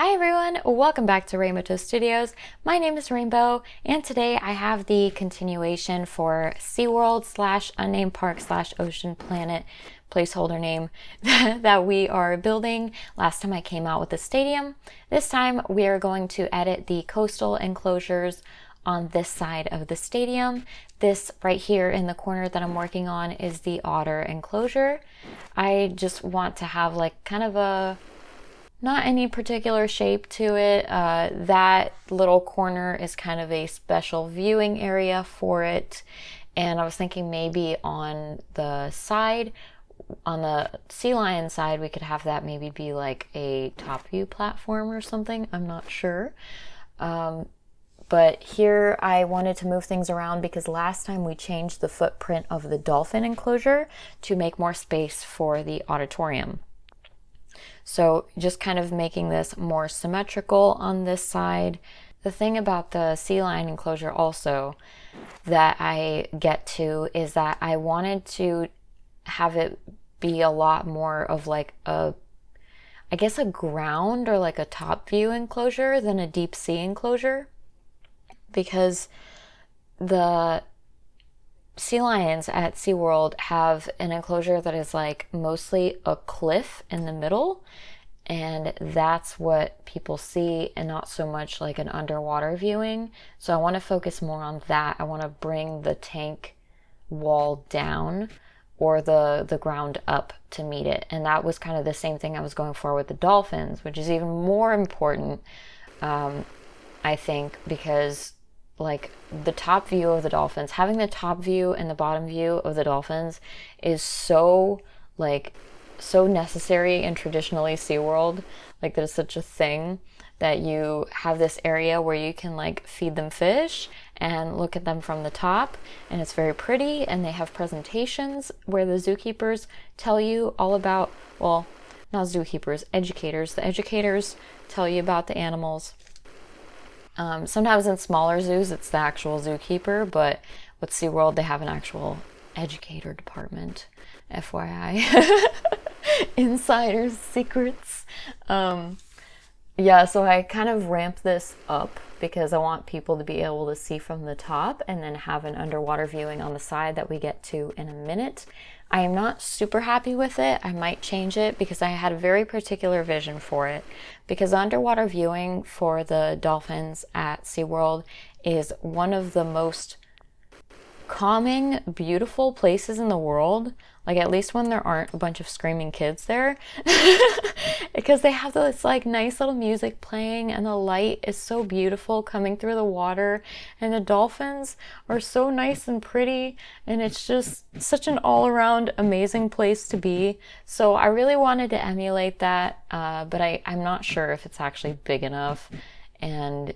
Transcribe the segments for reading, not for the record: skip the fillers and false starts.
Hi everyone, welcome back to Rainbow Toast Studios. My name is Rainbow, and today I have the continuation for SeaWorld slash unnamed park slash ocean planet placeholder name that we are building. Last time I came out with the stadium. This time we are going to edit the coastal enclosures on this side of the stadium. This right here in the corner that I'm working on is the otter enclosure. I just want to have like kind of a not any particular shape to it. That little corner is kind of a special viewing area for it. And I was thinking maybe on the side, on the sea lion side, we could have that maybe be like a top view platform or something. I'm not sure. But here I wanted to move things around because last time we changed the footprint of the dolphin enclosure to make more space for the auditorium. So just kind of making this more symmetrical on this side. The thing about the sea lion enclosure also that I get to is that I wanted to have it be a lot more of like I guess a ground or like a top view enclosure than a deep sea enclosure, because the sea lions at SeaWorld have an enclosure that is like mostly a cliff in the middle, and that's what people see and not so much like an underwater viewing. So I want to focus more on that. I want to bring the tank wall down or the ground up to meet it, and that was kind of the same thing I was going for with the dolphins, which is even more important, I think, because like the top view of the dolphins, having the top view and the bottom view of the dolphins is so necessary in traditionally SeaWorld. Like there's such a thing that you have this area where you can like feed them fish and look at them from the top, and it's very pretty, and they have presentations where the zookeepers tell you all about, well, not zookeepers, educators. The educators tell you about the animals. Sometimes in smaller zoos, it's the actual zookeeper, but with SeaWorld, they have an actual educator department. FYI. Insiders, secrets. Yeah, so I kind of ramp this up because I want people to be able to see from the top and then have an underwater viewing on the side that we get to in a minute. I am not super happy with it. I might change it because I had a very particular vision for it. Because underwater viewing for the dolphins at SeaWorld is one of the most calming, beautiful places in the world. Like at least when there aren't a bunch of screaming kids there. Because they have this like nice little music playing, and the light is so beautiful coming through the water, and the dolphins are so nice and pretty, and it's just such an all-around amazing place to be. So I really wanted to emulate that, but I'm not sure if it's actually big enough. And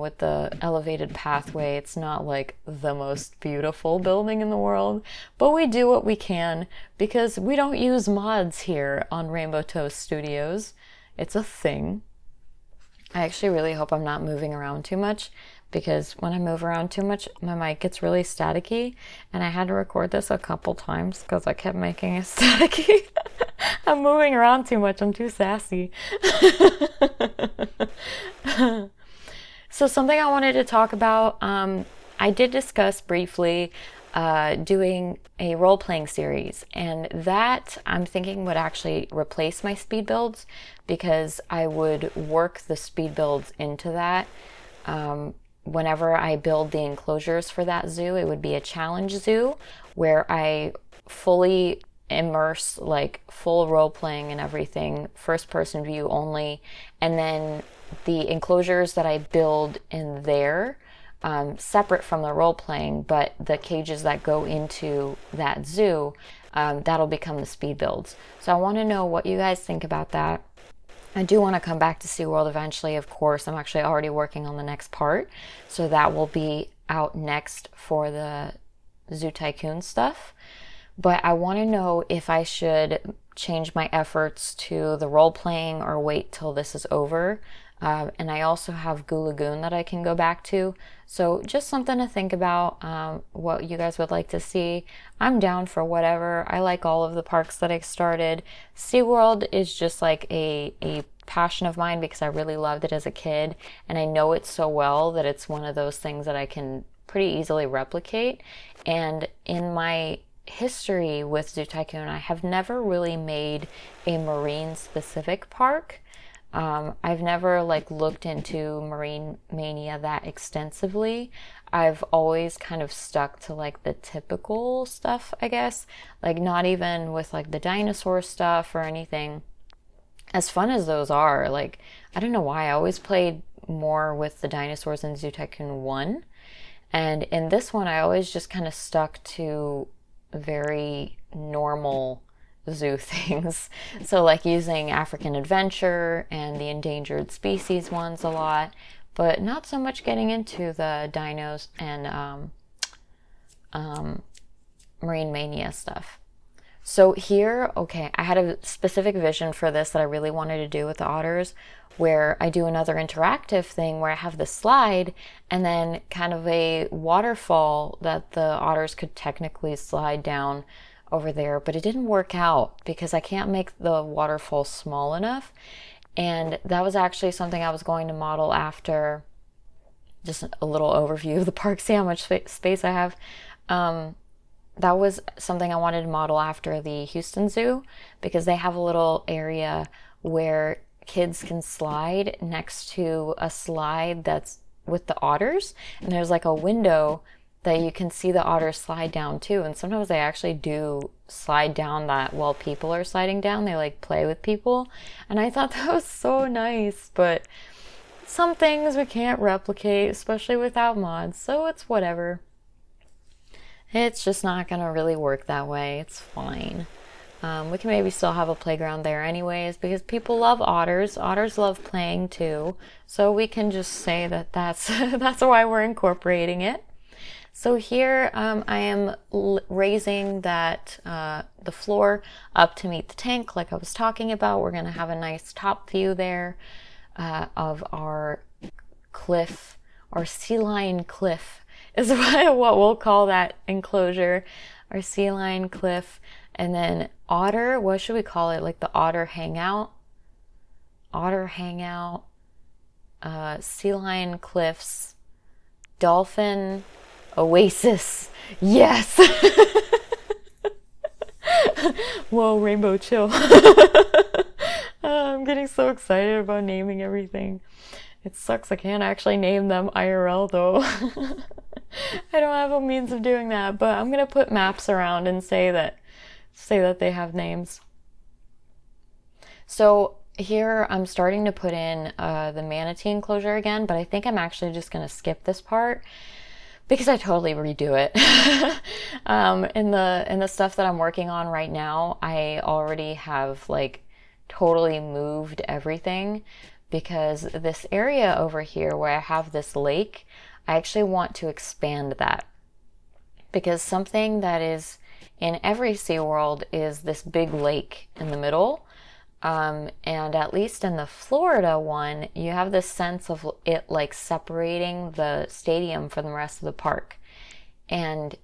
with the elevated pathway, it's not like the most beautiful building in the world, but we do what we can because we don't use mods here on Rainbow Toast Studios. It's a thing. I actually really hope I'm not moving around too much, because when I move around too much, my mic gets really staticky, and I had to record this a couple times because I kept making it staticky. I'm moving around too much. I'm too sassy. So something I wanted to talk about, I did discuss briefly doing a role-playing series, and that I'm thinking would actually replace my speed builds, because I would work the speed builds into that. Whenever I build the enclosures for that zoo, it would be a challenge zoo where I fully immerse, like full role-playing and everything, first-person view only, and then the enclosures that I build in there, separate from the role playing, but the cages that go into that zoo, that'll become the speed builds. So I want to know what you guys think about that. I do want to come back to SeaWorld eventually, of course. I'm actually already working on the next part, so that will be out next for the Zoo Tycoon stuff. But I want to know if I should change my efforts to the role playing or wait till this is over. And I also have Goo Lagoon that I can go back to. So just something to think about, what you guys would like to see. I'm down for whatever. I like all of the parks that I started. SeaWorld is just like a passion of mine because I really loved it as a kid, and I know it so well that it's one of those things that I can pretty easily replicate. And in my history with Zoo Tycoon, I have never really made a marine specific park. I've never like looked into Marine Mania that extensively. I've always kind of stuck to like the typical stuff, I guess, like not even with like the dinosaur stuff or anything. As fun as those are, like I don't know why I always played more with the dinosaurs in Zoo Tycoon 1. And in this one, I always just kind of stuck to very normal zoo things. So, like using African Adventure and the endangered species ones a lot, but not so much getting into the dinos and Marine Mania stuff. So here, okay, I had a specific vision for this that I really wanted to do with the otters, where I do another interactive thing where I have the slide and then kind of a waterfall that the otters could technically slide down over there, but it didn't work out because I can't make the waterfall small enough. And that was actually something I was going to model after. Just a little overview of the park, see how much space I have. That was something I wanted to model after the Houston Zoo because they have a little area where kids can slide next to a slide that's with the otters, and there's like a window that you can see the otters slide down too. And sometimes they actually do slide down that while people are sliding down. They like play with people, and I thought that was so nice. But some things we can't replicate, especially without mods, so it's whatever. It's just not gonna really work that way. It's fine. We can maybe still have a playground there anyways because people love otters. Otters love playing too. So we can just say that that's that's why we're incorporating it. So here I am raising that the floor up to meet the tank like I was talking about. We're gonna have a nice top view there of our cliff, our sea lion cliff is what we'll call that enclosure, our sea lion cliff. And then otter, what should we call it? Like the otter hangout? Otter hangout, sea lion cliffs, dolphin oasis. Yes! Whoa, Rainbow, chill. I'm getting so excited about naming everything. It sucks I can't actually name them IRL though. I don't have a means of doing that, but I'm gonna put maps around and say that they have names. So here I'm starting to put in the manatee enclosure again, but I think I'm actually just gonna skip this part because I totally redo it. In the stuff that I'm working on right now, I already have like totally moved everything because this area over here where I have this lake, I actually want to expand that because something that is in every SeaWorld is this big lake in the middle. And at least in the Florida one, you have this sense of it like separating the stadium from the rest of the park. And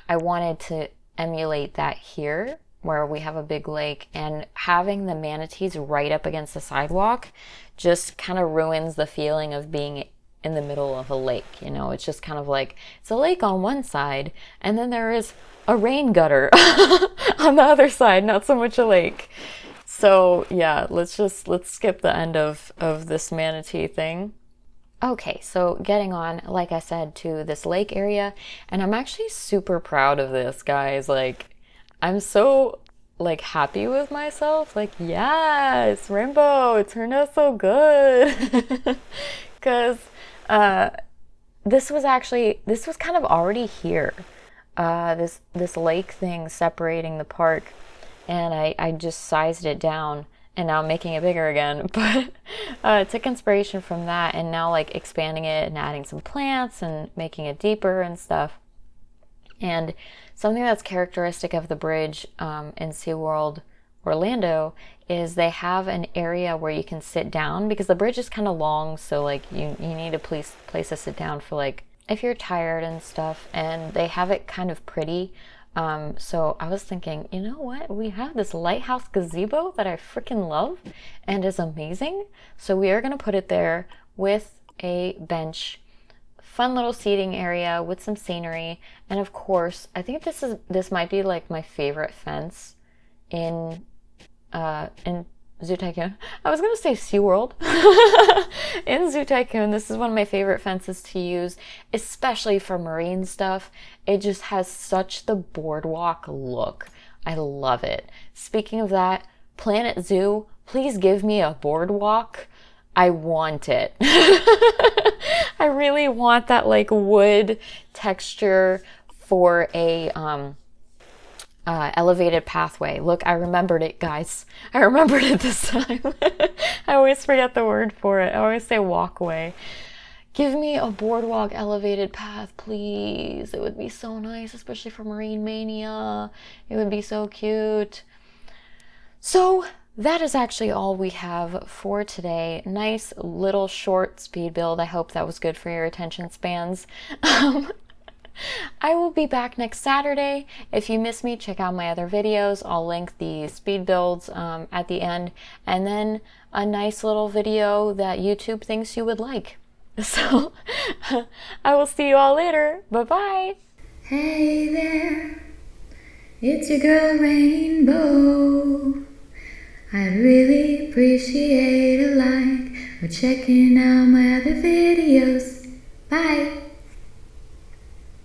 I wanted to emulate that here where we have a big lake, and having the manatees right up against the sidewalk just kind of ruins the feeling of being in the middle of a lake. You know, it's just kind of like it's a lake on one side and then there is a rain gutter on the other side, not so much a lake. So yeah, let's skip the end of this manatee thing. Okay, so getting on, like I said, to this lake area, and I'm actually super proud of this, guys. Like, I'm so like happy with myself. Like, yes, Rainbow, it turned out so good. Because this was kind of already here. This lake thing separating the park, and I just sized it down, and now I'm making it bigger again. But took inspiration from that, and now like expanding it and adding some plants and making it deeper and stuff. And something that's characteristic of the bridge in SeaWorld Orlando is they have an area where you can sit down because the bridge is kind of long, so like you need a place to sit down for like if you're tired and stuff. And they have it kind of pretty So I was thinking, you know what? We have this lighthouse gazebo that I freaking love and is amazing. So we are going to put it there with a bench, fun little seating area with some scenery. And of course, I think this might be like my favorite fence in Zoo Tycoon. I was gonna say SeaWorld. In Zoo Tycoon, this is one of my favorite fences to use, especially for marine stuff. It just has such the boardwalk look. I love it. Speaking of that, Planet Zoo, please give me a boardwalk. I want it. I really want that like wood texture for a elevated pathway. Look, I remembered it, guys. I remembered it this time. I always forget the word for it. I always say walkway. Give me a boardwalk elevated path, please. It would be so nice, especially for Marine Mania. It would be so cute. So that is actually all we have for today. Nice little short speed build. I hope that was good for your attention spans. I will be back next Saturday. If you miss me, check out my other videos. I'll link the speed builds at the end, and then a nice little video that YouTube thinks you would like. So I will see you all later. Bye-bye. Hey there, it's your girl Rainbow. I'd really appreciate a like or checking out my other videos. Bye.